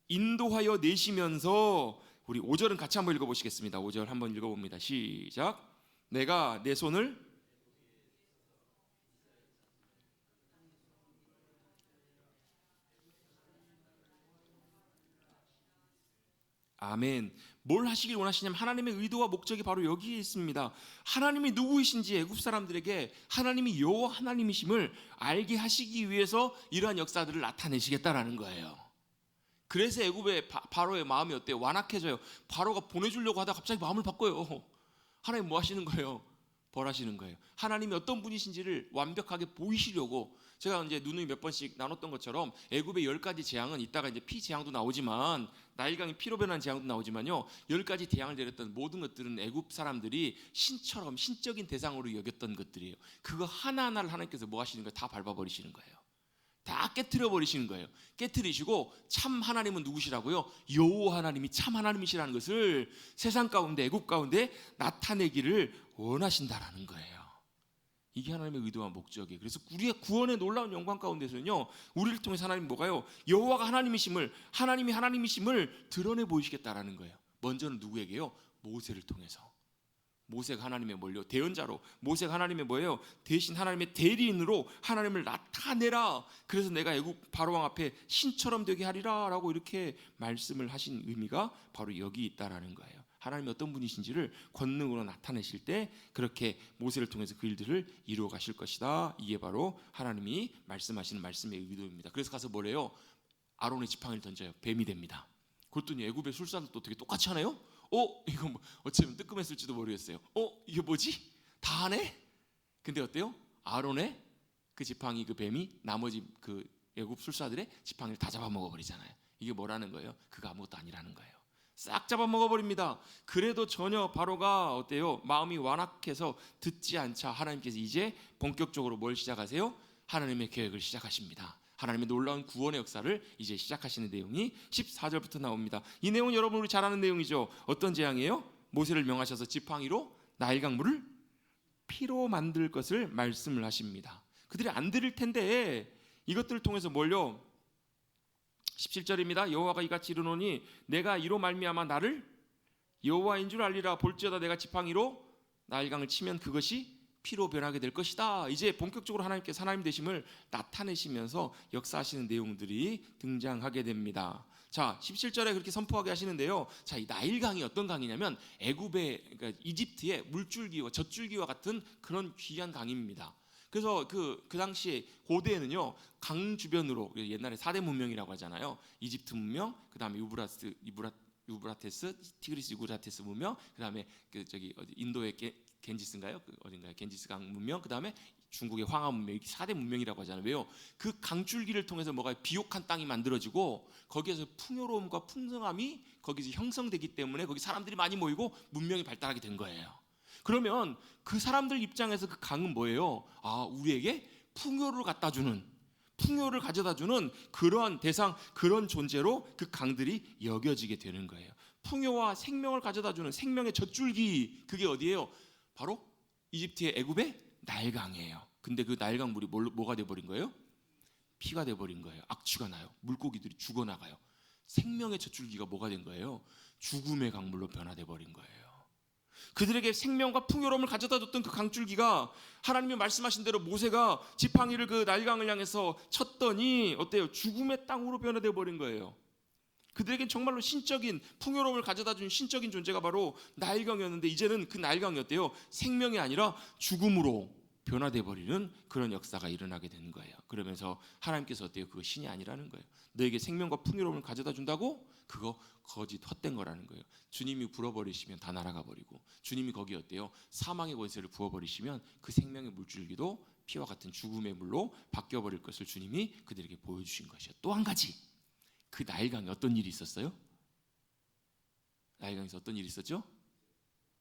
인도하여 내시면서, 우리 5절은 같이 한번 읽어보시겠습니다. 5절 한번 읽어봅니다. 시작. 내가 내 손을 아멘. 뭘 하시길 원하시냐면 하나님의 의도와 목적이 바로 여기에 있습니다. 하나님이 누구이신지 애굽 사람들에게 하나님이 여호와 하나님이심을 알게 하시기 위해서 이러한 역사들을 나타내시겠다라는 거예요. 그래서 애굽의 바로의 마음이 어때요? 완악해져요. 바로가 보내주려고 하다가 갑자기 마음을 바꿔요. 하나님 뭐 하시는 거예요? 벌하시는 거예요. 하나님이 어떤 분이신지를 완벽하게 보이시려고. 제가 이제 누누이 몇 번씩 나눴던 것처럼 애굽의 10가지 재앙은 이따가 이제 피 재앙도 나오지만, 나일강이 피로 변한 재앙도 나오지만요, 10가지 재앙을 내렸던 모든 것들은 애굽 사람들이 신처럼 신적인 대상으로 여겼던 것들이에요. 그거 하나하나를 하나님께서 뭐 하시는 거예요? 다 밟아버리시는 거예요. 다 깨트려 버리시는 거예요. 깨트리시고 참 하나님은 누구시라고요? 여호와 하나님이 참 하나님이시라는 것을 세상 가운데, 애굽 가운데 나타내기를 원하신다라는 거예요. 이게 하나님의 의도와 목적이에요. 그래서 우리의 구원의 놀라운 영광 가운데서는요, 우리를 통해서 하나님이 뭐가요? 여호와가 하나님이심을, 하나님이 하나님이심을 드러내 보이시겠다라는 거예요. 먼저는 누구에게요? 모세를 통해서. 모세가 하나님의 뭘요? 대언자로. 모세가 하나님의 뭐예요? 대신 하나님의 대리인으로 하나님을 나타내라. 그래서 내가 애굽 바로왕 앞에 신처럼 되게 하리라 라고 이렇게 말씀을 하신 의미가 바로 여기 있다라는 거예요. 하나님이 어떤 분이신지를 권능으로 나타내실 때 그렇게 모세를 통해서 그 일들을 이루어 가실 것이다. 이게 바로 하나님이 말씀하시는 말씀의 의도입니다. 그래서 가서 뭐래요? 아론의 지팡이를 던져요. 뱀이 됩니다. 그랬더니 애굽의 술사들도 되게 똑같이 하네요. 이거 뭐 어쩌면 뜨끔했을지도 모르겠어요. 이게 뭐지? 다 하네? 근데 어때요? 아론의 그 지팡이, 그 뱀이 나머지 그 애굽 술사들의 지팡이를 다 잡아먹어 버리잖아요. 이게 뭐라는 거예요? 그가 아무것도 아니라는 거예요. 싹 잡아먹어 버립니다. 그래도 전혀 바로가 어때요? 마음이 완악해서 듣지 않자 하나님께서 이제 본격적으로 뭘 시작하세요? 하나님의 계획을 시작하십니다. 하나님의 놀라운 구원의 역사를 이제 시작하시는 내용이 14절부터 나옵니다. 이 내용은 여러분 우리 잘 아는 내용이죠. 어떤 재앙이에요? 모세를 명하셔서 지팡이로 나일 강물을 피로 만들 것을 말씀을 하십니다. 그들이 안 들을 텐데 이것들을 통해서 뭘요? 17절입니다. 여호와가 이같이 이르노니 내가 이로 말미암아 나를 여호와인 줄 알리라. 볼지어다 내가 지팡이로 나일 강을 치면 그것이 피로 변하게 될 것이다. 이제 본격적으로 하나님께서 하나님 되심을 나타내시면서 역사하시는 내용들이 등장하게 됩니다. 자, 17절에 그렇게 선포하게 하시는데요. 자, 이 나일강이 어떤 강이냐면 애굽의 그러니까 이집트의 물줄기와 젖줄기와 같은 그런 귀한 강입니다. 그래서 그 당시에 고대에는요 강 주변으로 옛날에 4대 문명이라고 하잖아요. 이집트 문명, 그 다음에 유브라테스, 티그리스 유브라테스 문명, 그 다음에 인도의 겐지스인가요? 어딘가요? 겐지스 강 문명, 그 다음에 중국의 황하 문명, 이렇게 4대 문명이라고 하잖아요. 왜요? 그 강줄기를 통해서 뭐가 비옥한 땅이 만들어지고 거기에서 풍요로움과 풍성함이 거기서 형성되기 때문에 거기 사람들이 많이 모이고 문명이 발달하게 된 거예요. 그러면 그 사람들 입장에서 그 강은 뭐예요? 우리에게 풍요를 가져다주는 그러한 대상, 그런 존재로 그 강들이 여겨지게 되는 거예요. 풍요와 생명을 가져다주는 생명의 젖줄기, 그게 어디예요? 바로 이집트의 애굽의 나일강이에요. 근데 그 나일강 물이 뭐가 돼버린 거예요? 피가 돼버린 거예요. 악취가 나요. 물고기들이 죽어나가요. 생명의 젖줄기가 뭐가 된 거예요? 죽음의 강물로 변화돼 버린 거예요. 그들에게 생명과 풍요로움을 가져다 줬던 그 강줄기가 하나님이 말씀하신 대로 모세가 지팡이를 그 나일강을 향해서 쳤더니 어때요? 죽음의 땅으로 변화돼 버린 거예요. 그들에겐 정말로 신적인 풍요로움을 가져다 준 신적인 존재가 바로 나일강이었는데 이제는 그 나일강이 어때요? 생명이 아니라 죽음으로 변화돼 버리는 그런 역사가 일어나게 되는 거예요. 그러면서 하나님께서 어때요? 그거 신이 아니라는 거예요. 너에게 생명과 풍요로움을 가져다 준다고? 그거 거짓 헛된 거라는 거예요. 주님이 불어버리시면 다 날아가 버리고, 주님이 거기 어때요? 사망의 권세를 부어버리시면 그 생명의 물줄기도 피와 같은 죽음의 물로 바뀌어버릴 것을 주님이 그들에게 보여주신 것이요. 또 한 가지, 그 나일강에 어떤 일이 있었어요? 나일강에서 어떤 일이 있었죠?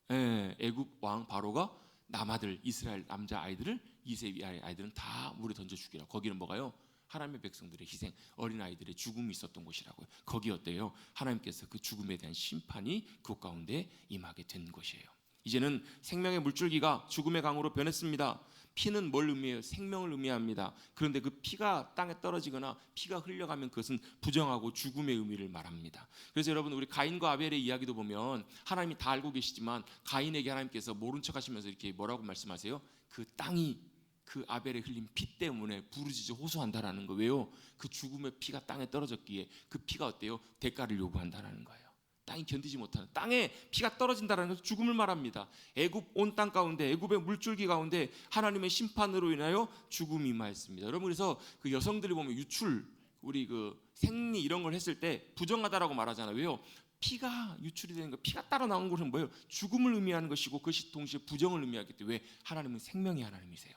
애굽 왕 바로가 남아들 이스라엘 남자 아이들을, 이세 아이들은 다 물에 던져 죽이라. 거기는 뭐가요? 하나님의 백성들의 희생, 어린 아이들의 죽음이 있었던 곳이라고요. 거기 어때요? 하나님께서 그 죽음에 대한 심판이 그 가운데 임하게 된 것이에요. 이제는 생명의 물줄기가 죽음의 강으로 변했습니다. 피는 뭘 의미해요? 생명을 의미합니다. 그런데 그 피가 땅에 떨어지거나 피가 흘려가면 그것은 부정하고 죽음의 의미를 말합니다. 그래서 여러분, 우리 가인과 아벨의 이야기도 보면 하나님이 다 알고 계시지만 가인에게 하나님께서 모른 척 하시면서 이렇게 뭐라고 말씀하세요? 그 땅이 그 아벨의 흘린 피 때문에 부르짖어 호소한다라는 거. 왜요? 그 죽음의 피가 땅에 떨어졌기에 그 피가 어때요? 대가를 요구한다라는 거예요. 땅이 견디지 못하는, 땅에 피가 떨어진다는 것은 죽음을 말합니다. 애굽 온 땅 가운데, 애굽의 물줄기 가운데 하나님의 심판으로 인하여 죽음이 임하였습니다. 여러분, 그래서 그 여성들이 보면 유출, 우리 그 생리 이런 걸 했을 때 부정하다라고 말하잖아요. 왜요? 피가 유출이 되는 거, 피가 따라 나온 것은 뭐예요? 죽음을 의미하는 것이고 그것이 동시에 부정을 의미하기 때문에. 왜? 하나님은 생명의 하나님이세요.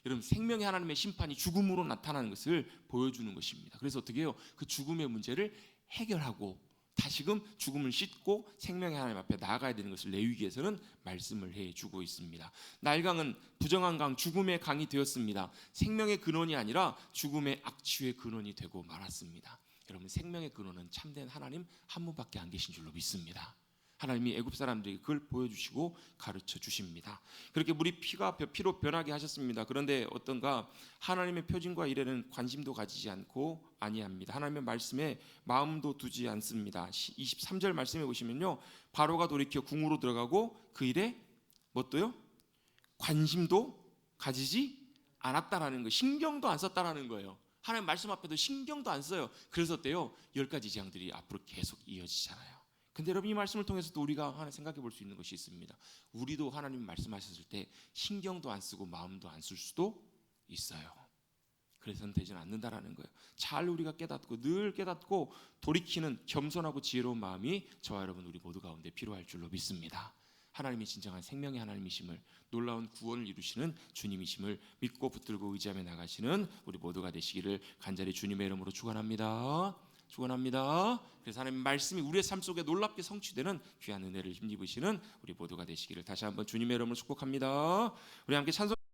여러분, 생명의 하나님의 심판이 죽음으로 나타나는 것을 보여주는 것입니다. 그래서 어떻게 해요? 그 죽음의 문제를 해결하고 다시금 죽음을 씻고 생명의 하나님 앞에 나아가야 되는 것을 레위기에서는 말씀을 해주고 있습니다. 나일강은 부정한 강, 죽음의 강이 되었습니다. 생명의 근원이 아니라 죽음의 악취의 근원이 되고 말았습니다. 여러분, 생명의 근원은 참된 하나님 한 분밖에 안 계신 줄로 믿습니다. 하나님이 애굽 사람들에게 그걸 보여주시고 가르쳐 주십니다. 그렇게 물이 피로 변하게 하셨습니다. 그런데 어떤가? 하나님의 표징과 일에는 관심도 가지지 않고 아니합니다. 하나님의 말씀에 마음도 두지 않습니다. 23절 말씀해 보시면요, 바로가 돌이켜 궁으로 들어가고 그 일에 뭣도요? 관심도 가지지 않았다라는 거, 신경도 안 썼다라는 거예요. 하나님 말씀 앞에도 신경도 안 써요. 그래서 어때요? 10가지 재앙들이 앞으로 계속 이어지잖아요. 근데 여러분, 이 말씀을 통해서도 우리가 하나 생각해 볼 수 있는 것이 있습니다. 우리도 하나님 말씀하셨을 때 신경도 안 쓰고 마음도 안 쓸 수도 있어요. 그래서는 되지는 않는다라는 거예요. 잘 우리가 깨닫고 늘 깨닫고 돌이키는 겸손하고 지혜로운 마음이 저와 여러분 우리 모두 가운데 필요할 줄로 믿습니다. 하나님이 진정한 생명의 하나님이심을, 놀라운 구원을 이루시는 주님이심을 믿고 붙들고 의지하며 나가시는 우리 모두가 되시기를 간절히 주님의 이름으로 축원합니다. 축원합니다. 그래서 하나님 말씀이 우리의 삶 속에 놀랍게 성취되는 귀한 은혜를 힘입으시는 우리 모두가 되시기를 다시 한번 주님의 이름으로 축복합니다. 우리 함께 찬송